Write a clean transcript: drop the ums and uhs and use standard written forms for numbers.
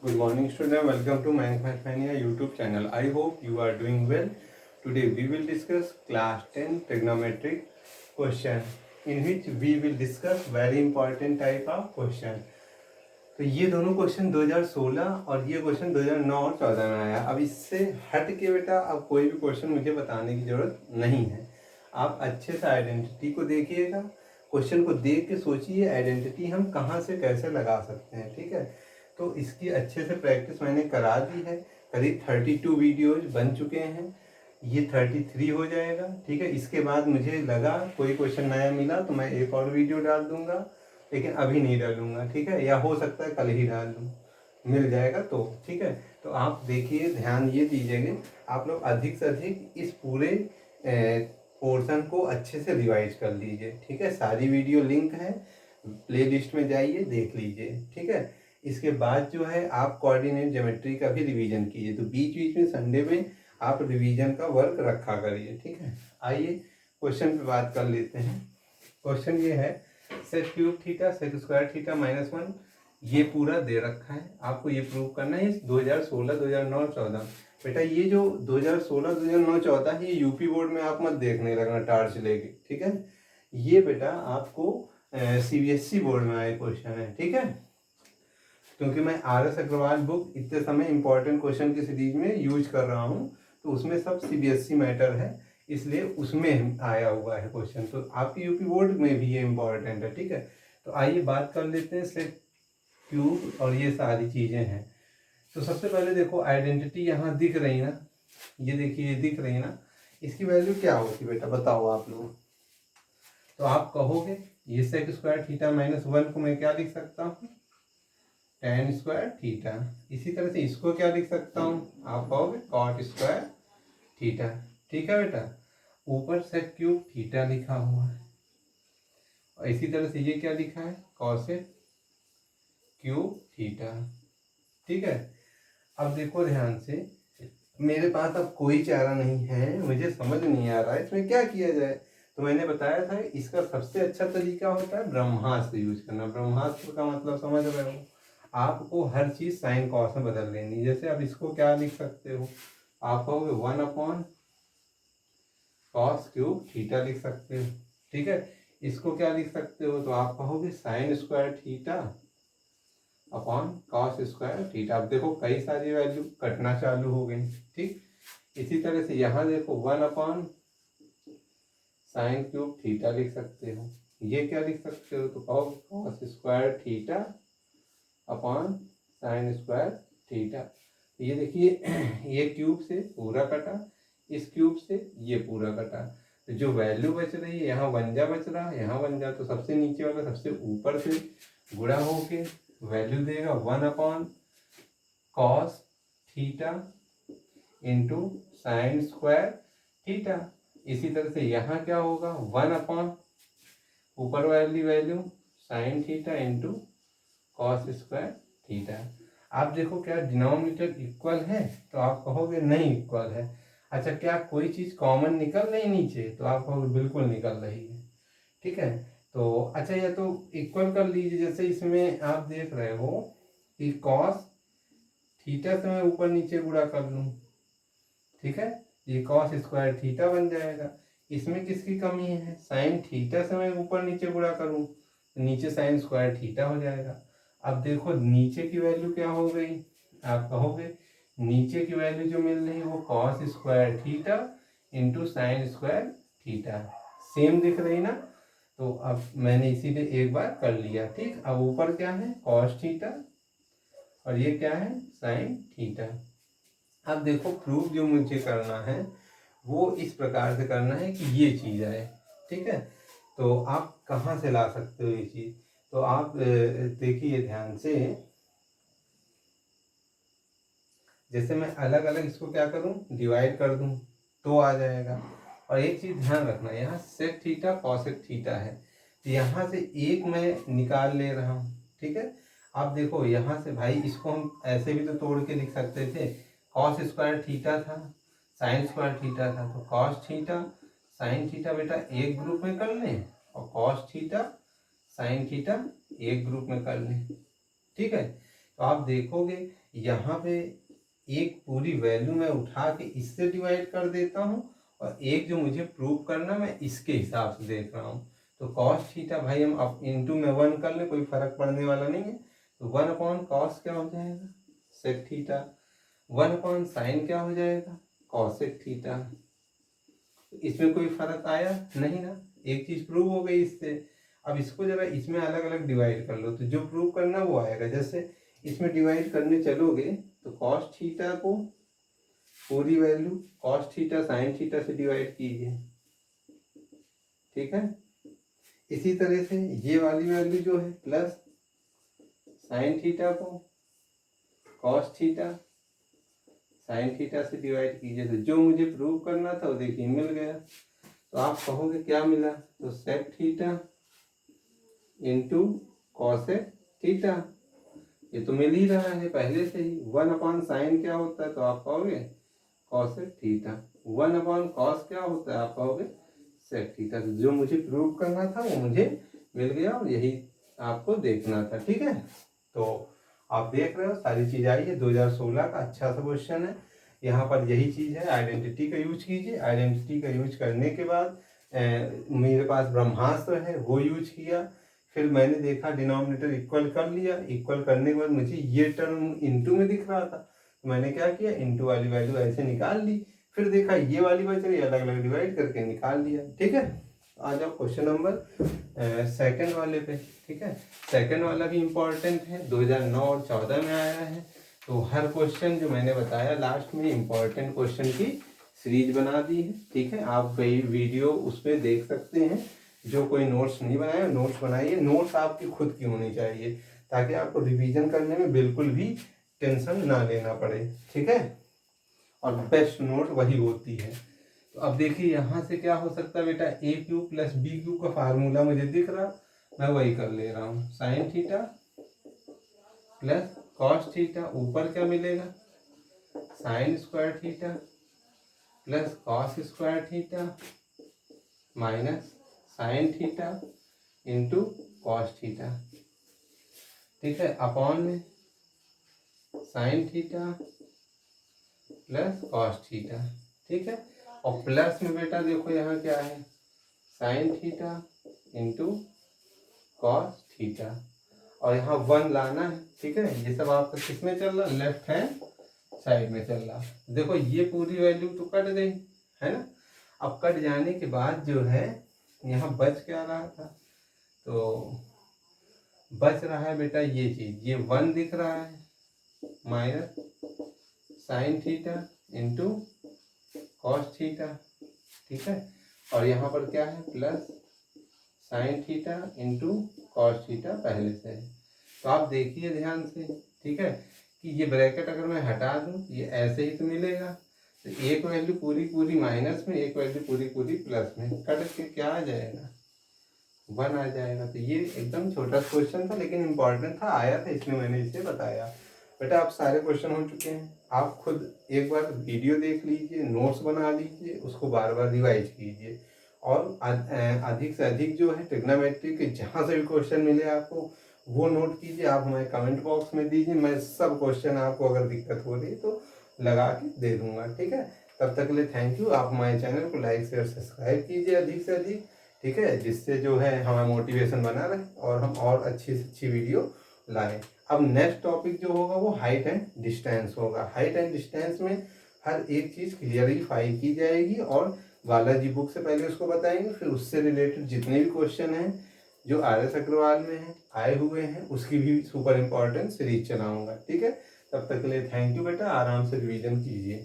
Good morning, student. Welcome to Minecraftmania YouTube channel. I hope you are doing well. Today we will discuss class 10 trigonometric question, in which we will discuss very important type of question. तो ये दोनों question 2016 और ये question 2009 और 14 में आया। अब इससे हट के बेटा अब कोई भी क्वेश्चन मुझे बताने की जरूरत नहीं है। आप अच्छे से आइडेंटिटी को देखिएगा, क्वेश्चन को देख के सोचिए आइडेंटिटी हम कहाँ से कैसे लगा सकते हैं। ठीक है, तो इसकी अच्छे से प्रैक्टिस मैंने करा दी है। करीब 32 वीडियोज बन चुके हैं, ये 33 हो जाएगा। ठीक है, इसके बाद मुझे लगा कोई क्वेश्चन नया मिला तो मैं एक और वीडियो डाल दूंगा, लेकिन अभी नहीं डालूंगा। ठीक है, या हो सकता है कल ही डाल दूँ, मिल जाएगा तो। ठीक है, तो आप देखिए, ध्यान ये दीजिएगा, आप लोग अधिक से अधिक इस पूरे पोर्शन को अच्छे से रिवाइज कर लीजिए। ठीक है, सारी वीडियो लिंक है, प्लेलिस्ट में जाइए देख लीजिए। ठीक है, इसके बाद जो है आप कोऑर्डिनेट ज्योमेट्री का भी रिवीजन कीजिए। तो बीच बीच में संडे में आप रिवीजन का वर्क रखा करिए। ठीक है, आइए क्वेश्चन पे बात कर लेते हैं। क्वेश्चन ये है, sec cube theta sec square theta -1, ये पूरा दे रखा है। आपको ये प्रूव करना है 2016, 2009, 14। बेटा ये जो 2016, 2009, 14 है, ये यूपी बोर्ड में आप मत देखने लगना टार्च लेके। ठीक है, ये बेटा आपको सीबीएसई बोर्ड में आए क्वेश्चन है। ठीक है, क्योंकि मैं RS अग्रवाल बुक इतने समय इंपॉर्टेंट क्वेश्चन की सीरीज में यूज कर रहा हूँ, तो उसमें सब सीबीएसई मैटर है, इसलिए उसमें आया हुआ है क्वेश्चन। तो आपकी यूपी बोर्ड में भी ये इम्पोर्टेंट है। ठीक है, तो आइए बात कर लेते हैं सेक क्यूब और ये सारी चीज़ें हैं। तो सबसे पहले देखो आइडेंटिटी यहाँ दिख रही ना, ये देखिए, ये दिख रही ना, इसकी वैल्यू क्या होती बेटा, बताओ आप लोग। तो आप कहोगे ये सेक स्क्वायर थीटा -1 को मैं क्या लिख सकता हूँ, tan स्क्वायर थीटा। इसी तरह से इसको क्या लिख सकता हूँ, आप कहोगे cot स्क्वायर थीटा। ठीक है बेटा, ऊपर सेक क्यूब थीटा लिखा हुआ है, और इसी तरह से ये क्या लिखा है, कॉसेक क्यूब थीटा। ठीक है, अब देखो ध्यान से, मेरे पास अब कोई चारा नहीं है, मुझे समझ नहीं आ रहा है इसमें क्या किया जाए। तो मैंने बताया था इसका सबसे अच्छा तरीका होता है ब्रह्मास्त्र यूज करना। ब्रह्मास्त्र का मतलब समझ रहे हो, आपको हर चीज साइन कॉस में बदल लेनी। जैसे आप इसको क्या लिख सकते हो, आप कहोगे 1/cos क्यूब थीटा लिख सकते हो। ठीक है, इसको क्या लिख सकते हो, तो आप कहोगे sine square theta upon cos square theta. अब देखो कई सारी वैल्यू कटना चालू हो गई। ठीक, इसी तरह से यहाँ देखो 1/sin क्यूब थीटा लिख सकते हो। ये क्या लिख सकते हो, तो कहो cos square theta upon sine square theta. ये देखिए ये क्यूब से पूरा कटा, इस क्यूब से ये पूरा कटा, तो जो वैल्यू बच रही है, यहाँ 1 बच रहा है, यहाँ 1, तो सबसे नीचे वाला सबसे ऊपर से गुणा होके वैल्यू देगा 1/cos theta into sine square theta. इसी तरह से यहाँ क्या होगा, 1/ ऊपर वाली value sine theta into cos square theta. आप देखो क्या डिनोमिनेटर इक्वल है, तो आप कहोगे नहीं इक्वल है। अच्छा, क्या कोई चीज कॉमन निकल रही नीचे, तो आप कहोगे बिल्कुल निकल रही है। ठीक है, तो अच्छा ये तो इक्वल कर लीजिए। जैसे इसमें आप देख रहे हो कि कॉस थीटा से मैं ऊपर नीचे गुणा कर लूँ, ठीक है, ये कॉस स्क्वायर थीटा बन जाएगा। इसमें किसकी कमी है, साइन थीटा से मैं ऊपर नीचे गुणा करूँ तो नीचे साइन स्क्वायर थीटा हो जाएगा। अब देखो नीचे की वैल्यू क्या हो गई, आप कहोगे नीचे की वैल्यू जो मिल रही है वो cos square theta into sine square theta, same दिख रही ना। तो अब मैंने इसीलिए एक बार कर लिया। ठीक, अब ऊपर क्या है, कॉस थीटा, और ये क्या है, साइन थीटा। अब देखो प्रूफ जो मुझे करना है वो इस प्रकार से करना है कि ये चीज़ है। ठीक है, तो आप कहाँ से ला सकते हो ये चीज़, तो आप देखिए ध्यान से। जैसे मैं अलग अलग इसको क्या करूं, डिवाइड कर दूं तो आ जाएगा। और एक चीज़ ध्यान रखना, यहाँ सेक थीटा कॉसेक थीटा है, तो यहाँ से एक मैं निकाल ले रहा हूँ। ठीक है, आप देखो यहाँ से भाई इसको हम ऐसे भी तो तोड़ के लिख सकते थे, कॉस स्क्वायर थीटा था, साइन स्क्वायर थीटा था, तो कॉस थीटा साइन थीटा बेटा एक ग्रुप में कर लें, और कॉस थीटा साइन थीटा एक ग्रुप में कर लें। ठीक है, तो आप देखोगे यहाँ पे एक पूरी वैल्यू मैं उठा के इससे डिवाइड कर देता हूँ और एक जो मुझे प्रूव करना मैं इसके हिसाब से देख रहा हूँ। तो कॉस थीटा भाई हम अब इंटू में 1 कर ले, कोई फर्क पड़ने वाला नहीं है। तो 1 अपॉन कॉस क्या हो जाएगा, सेक थीटा। 1 अपॉन साइन क्या हो जाएगा, कॉसेक थीटा। इसमें कोई फर्क आया नहीं ना, एक चीज प्रूव हो गई इससे। अब इसको जब इसमें अलग अलग डिवाइड कर लो तो जो प्रूव करना वो आएगा। जैसे इसमें डिवाइड करने चलोगे तो कॉस थीटा को पूरी value cos theta sine theta से डिवाइड कीजिए, ठीक है। इसी तरह से ये वाली वैल्यू जो है प्लस साइन थीटा को कॉस थीटा साइन थीटा से डिवाइड कीजिए। तो जो मुझे प्रूव करना था वो देखिए मिल गया। तो आप कहोगे क्या मिला, तो sec theta into cosec theta, ये तो मिल ही रहा है पहले से ही। 1 अपॉन साइन क्या होता है, तो आप कहोगे कॉसेक थीटा। 1 अपॉन कॉस क्या होता है, आप कहोगे सेक थीटा। तो जो मुझे प्रूव करना था वो मुझे मिल गया और यही आपको देखना था, ठीक है। तो आप देख रहे हो सारी चीज आई है। 2016 का अच्छा सा क्वेश्चन है। यहाँ पर यही चीज है, आइडेंटिटी का यूज कीजिए। आइडेंटिटी का यूज करने के बाद मेरे पास ब्रह्मास्त्र है वो यूज किया। फिर मैंने देखा डिनोमिनेटर इक्वल कर लिया। इक्वल करने के बाद मुझे ये टर्म इनटू में दिख रहा था, तो मैंने क्या किया, इनटू वाली वैल्यू ऐसे निकाल ली। फिर देखा ये वाली बच रही, अलग अलग डिवाइड करके निकाल लिया, ठीक है। आ जाओ क्वेश्चन नंबर सेकंड वाले पे, ठीक है। सेकंड वाला भी इम्पोर्टेंट है, 2009 और 14 में आया है। तो हर क्वेश्चन जो मैंने बताया लास्ट में इम्पोर्टेंट क्वेश्चन की सीरीज बना दी है, ठीक है। आप कई वीडियो उसमें देख सकते हैं। जो कोई नोट्स नहीं बनाया नोट्स बनाइए। नोट्स आपकी खुद की होनी चाहिए ताकि आपको रिवीजन करने में बिल्कुल भी टेंशन ना लेना पड़े, ठीक है। और बेस्ट नोट वही होती है। तो अब देखिए यहाँ से क्या हो सकता है बेटा, ए क्यूब प्लस बी क्यूब का फार्मूला मुझे दिख रहा, मैं वही कर ले रहा हूँ। Sine theta plus cos theta, ऊपर क्या मिलेगा, sine square theta plus cos square theta minus sine theta into cos theta, ठीक है। अपॉन में sine theta plus cos theta, ठीक है। और प्लस में बेटा देखो यहाँ क्या है, sine theta into cos theta, और यहाँ 1 लाना है, ठीक है। ये सब आपका किस में चल रहा, लेफ्ट हैंड साइड में चल रहा। देखो ये पूरी वैल्यू तो कट गई है ना। अब कट जाने के बाद जो है यहाँ बच क्या रहा था, तो बच रहा है बेटा ये चीज, ये 1 दिख रहा है minus sine theta into cos theta, ठीक है। और यहाँ पर क्या है, plus sine theta into cos theta पहले से है। तो आप देखिए ध्यान से, ठीक है, कि ये ब्रैकेट अगर मैं हटा दूं ये ऐसे ही तो मिलेगा। तो एक वैल्यू पूरी पूरी माइनस में, एक वैल्यू पूरी पूरी प्लस में, कट के क्या आ जाएगा, 1 आ जाएगा। तो ये एकदम छोटा क्वेश्चन था लेकिन इम्पोर्टेंट था, आया था इसलिए मैंने इसे बताया। बेटा आप सारे क्वेश्चन हो चुके हैं, आप खुद एक बार वीडियो देख लीजिए, नोट्स बना लीजिए, उसको बार बार रिवाइज कीजिए। और अधिक से अधिक जो है ट्रिग्नोमेट्री के जहाँ से भी क्वेश्चन मिले आपको वो नोट कीजिए। आप हमारे कमेंट बॉक्स में दीजिए, मैं सब क्वेश्चन आपको अगर दिक्कत हो रही है तो लगा के दे दूंगा, ठीक है। तब तक के लिए थैंक यू। आप हमारे चैनल को लाइक शेयर सब्सक्राइब कीजिए अधिक से अधिक, ठीक है, जिससे जो है हमारा मोटिवेशन बना रहे और हम और अच्छी से अच्छी वीडियो लाएं। अब नेक्स्ट टॉपिक जो होगा वो हाइट एंड डिस्टेंस होगा। हाइट एंड डिस्टेंस में हर एक चीज़ क्लियरिफाई की जाएगी और बालाजी बुक से पहले उसको बताएंगे, फिर उससे रिलेटेड जितने भी क्वेश्चन हैं जो RS अग्रवाल में हैं आए हुए हैं उसकी भी सुपर इम्पोर्टेंट सीरीज चलाऊंगा, ठीक है। तब तक के लिए थैंक यू बेटा, आराम से रिवीजन कीजिए।